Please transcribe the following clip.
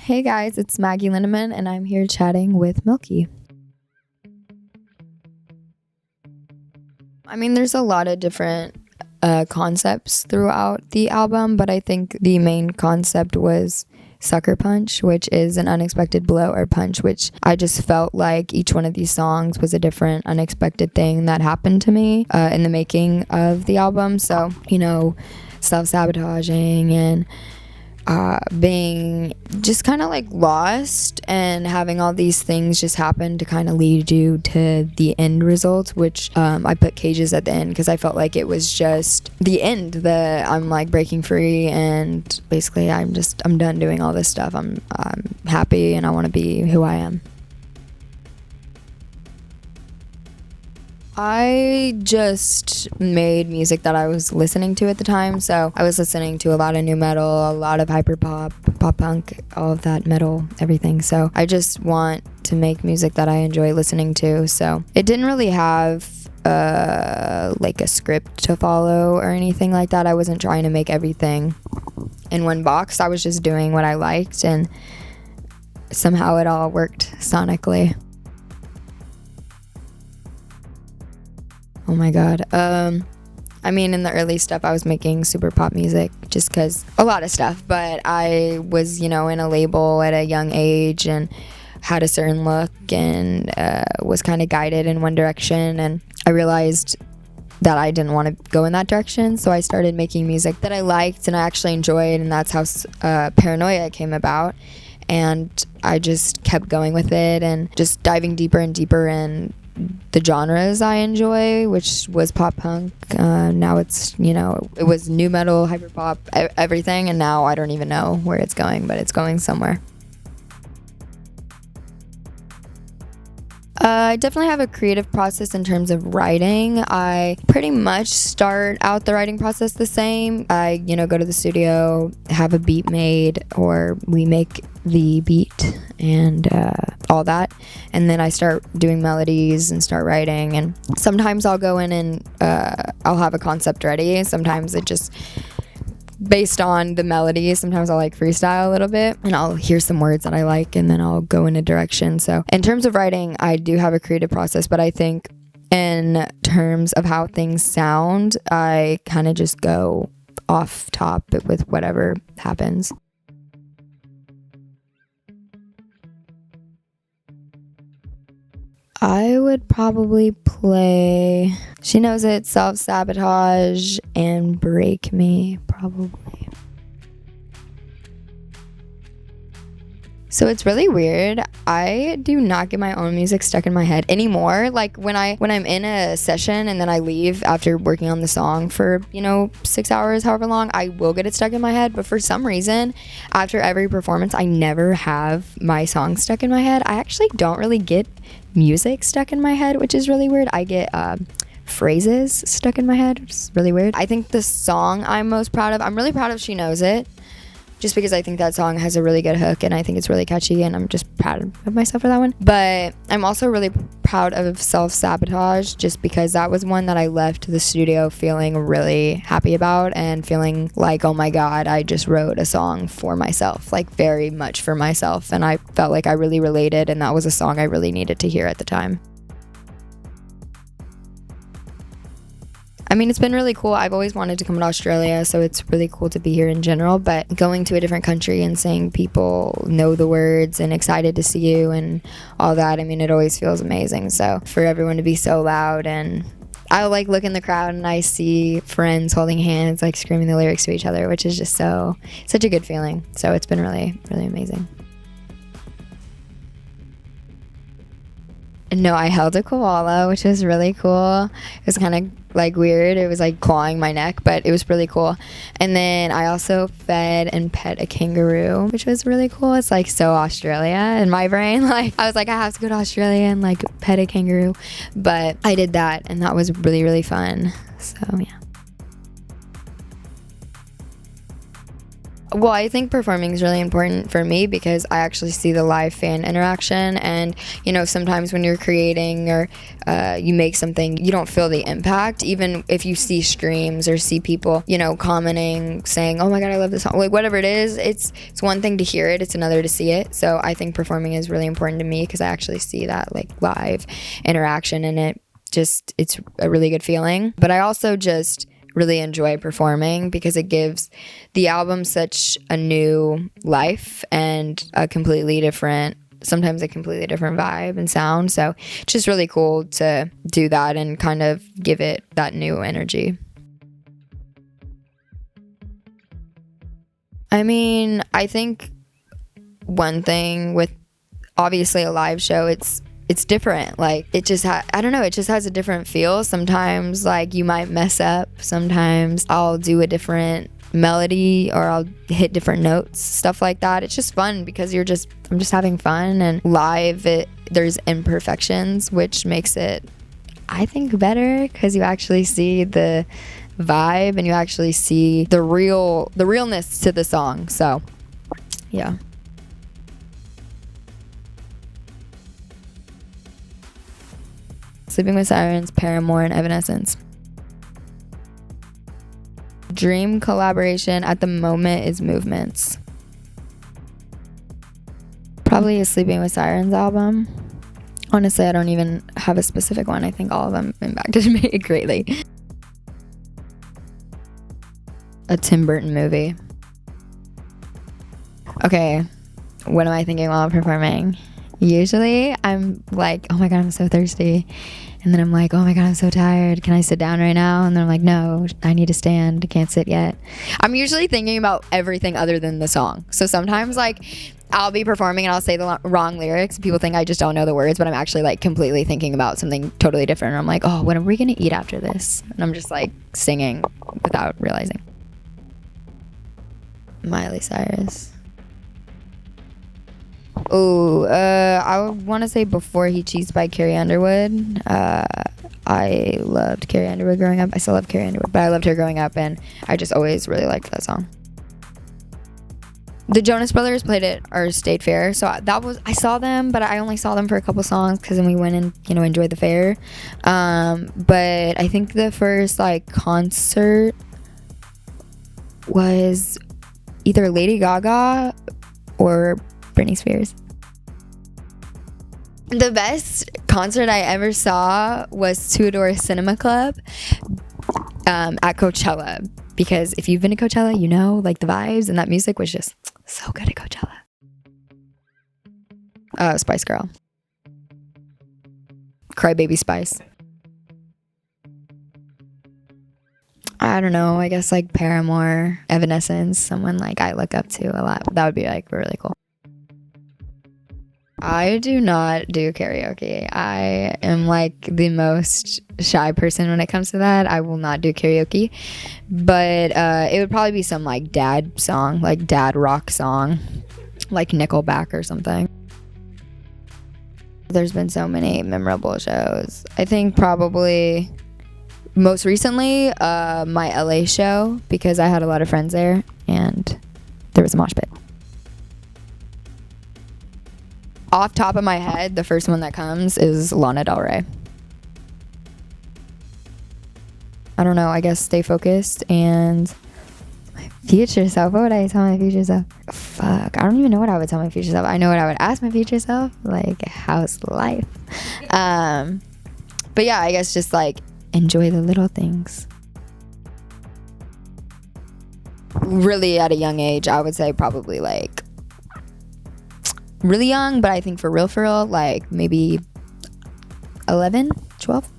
Hey guys, it's Maggie Lindemann, and I'm here chatting with Milky. I mean, there's a lot of different concepts throughout the album, but I think the main concept was Suckerpunch, which is an unexpected blow or punch, which I just felt like each one of these songs was a different unexpected thing that happened to me in the making of the album. So, self-sabotaging and being just kind of like lost and having all these things just happen to kind of lead you to the end result, which I put cages at the end because I felt like it was just the end, that I'm like breaking free and basically I'm done doing all this stuff. I'm happy and I want to be who I am. I just made music that I was listening to at the time. So I was listening to a lot of new metal, a lot of hyper pop, pop punk, all of that metal, everything. So I just want to make music that I enjoy listening to. So it didn't really have like a script to follow or anything like that. I wasn't trying to make everything in one box. I was just doing what I liked, and somehow it all worked sonically. Oh my god. I mean, in the early stuff, I was making super pop music just because a lot of stuff, but I was, in a label at a young age and had a certain look and was kind of guided in one direction, and I realized that I didn't want to go in that direction, so I started making music that I liked and I actually enjoyed, and that's how Paranoia came about. And I just kept going with it and just diving deeper and deeper in the genres I enjoy, which was pop punk. Now it's, it was new metal, hyper pop, everything, and now I don't even know where it's going, but it's going somewhere. I definitely have a creative process in terms of writing. I pretty much start out the writing process the same. I, go to the studio, have a beat made, or we make the beat and all that, and then I start doing melodies and start writing. And sometimes I'll go in and I'll have a concept ready. Sometimes it just based on the melody. Sometimes I'll like freestyle a little bit and I'll hear some words that I like and then I'll go in a direction. So in terms of writing, I do have a creative process, but I think in terms of how things sound, I kind of just go off top with whatever happens. I would probably play She Knows It, Self-Sabotage, and Break Me, probably. So it's really weird. I do not get my own music stuck in my head anymore. Like when I'm in a session and then I leave after working on the song for, 6 hours, however long, I will get it stuck in my head. But for some reason, after every performance, I never have my song stuck in my head. I actually don't really get music stuck in my head, which is really weird. I get phrases stuck in my head, which is really weird. I think the song I'm most proud of, I'm really proud of She Knows It, just because I think that song has a really good hook and I think it's really catchy, and I'm just proud of myself for that one. But I'm also really proud of Self-Sabotage, just because that was one that I left the studio feeling really happy about and feeling like, oh my god, I just wrote a song for myself, like very much for myself, and I felt like I really related, and that was a song I really needed to hear at the time. I mean, it's been really cool. I've always wanted to come to Australia, so it's really cool to be here in general. But going to a different country and seeing people know the words and excited to see you and all that, I mean, it always feels amazing. So for everyone to be so loud, and I like look in the crowd and I see friends holding hands, like screaming the lyrics to each other, which is just such a good feeling. So it's been really, really amazing. No, I held a koala, which was really cool. It was kind of like weird. It was like clawing my neck, but it was really cool. And then I also fed and pet a kangaroo, which was really cool. It's like so Australia in my brain. Like I was like, I have to go to Australia and like pet a kangaroo. But I did that, and that was really, really fun. So yeah. Well, I think performing is really important for me because I actually see the live fan interaction. And, you know, sometimes when you're creating or you make something, you don't feel the impact. Even if you see streams or see people, you know, commenting, saying, oh my God, I love this song. Like, whatever it is, it's one thing to hear it, it's another to see it. So I think performing is really important to me because I actually see that, like, live interaction, and it's a really good feeling. But I also just really enjoy performing because it gives the album such a new life and sometimes a completely different vibe and sound. So it's just really cool to do that and kind of give it that new energy. I mean, I think one thing with obviously a live show, it's different. Like, it just I don't know, it just has a different feel. Sometimes, like, you might mess up. Sometimes I'll do a different melody or I'll hit different notes, stuff like that. It's just fun because I'm just having fun. And live, there's imperfections, which makes it, I think, better because you actually see the vibe and you actually see the realness to the song. So yeah. Sleeping with Sirens, Paramore, and Evanescence. Dream collaboration at the moment is Movements. Probably a Sleeping with Sirens album. Honestly, I don't even have a specific one. I think all of them impacted me greatly. A Tim Burton movie. Okay, what am I thinking while performing? Usually I'm like, oh my God, I'm so thirsty. And then I'm like, oh my God, I'm so tired. Can I sit down right now? And then I'm like, no, I need to stand. I can't sit yet. I'm usually thinking about everything other than the song. So sometimes, like, I'll be performing and I'll say the wrong lyrics. People think I just don't know the words, but I'm actually, like, completely thinking about something totally different. And I'm like, oh, what are we going to eat after this? And I'm just, like, singing without realizing. Miley Cyrus. Oh, I would want to say Before He Cheats by Carrie Underwood. I loved Carrie Underwood growing up. I still love Carrie Underwood, but I loved her growing up, and I just always really liked that song. The Jonas Brothers played at our state fair, so I saw them, but I only saw them for a couple songs because then we went and, you know, enjoyed the fair. But I think the first, like, concert was either Lady Gaga or Britney Spears. The best concert I ever saw was Two Door Cinema Club at Coachella, because if you've been to Coachella, you know, like, the vibes and that music was just so good at Coachella. Spice Girl. Crybaby Spice. I don't know, I guess, like, Paramore, Evanescence, someone, like, I look up to a lot. That would be, like, really cool. I do not do karaoke. I am, like, the most shy person when it comes to that. I will not do karaoke. But it would probably be some, like, dad song, like, dad rock song, like Nickelback or something. There's been so many memorable shows. I think probably most recently my LA show, because I had a lot of friends there and there was a mosh pit. Off top of my head, the first one that comes is Lana Del Rey. I don't know, I guess stay focused and my future self. What would I tell my future self? Fuck, I don't even know what I would tell my future self. I know what I would ask my future self, like, how's life? But yeah, I guess just, like, enjoy the little things. Really at a young age, I would say probably, like, really young, but I think for real, like, maybe 11, 12.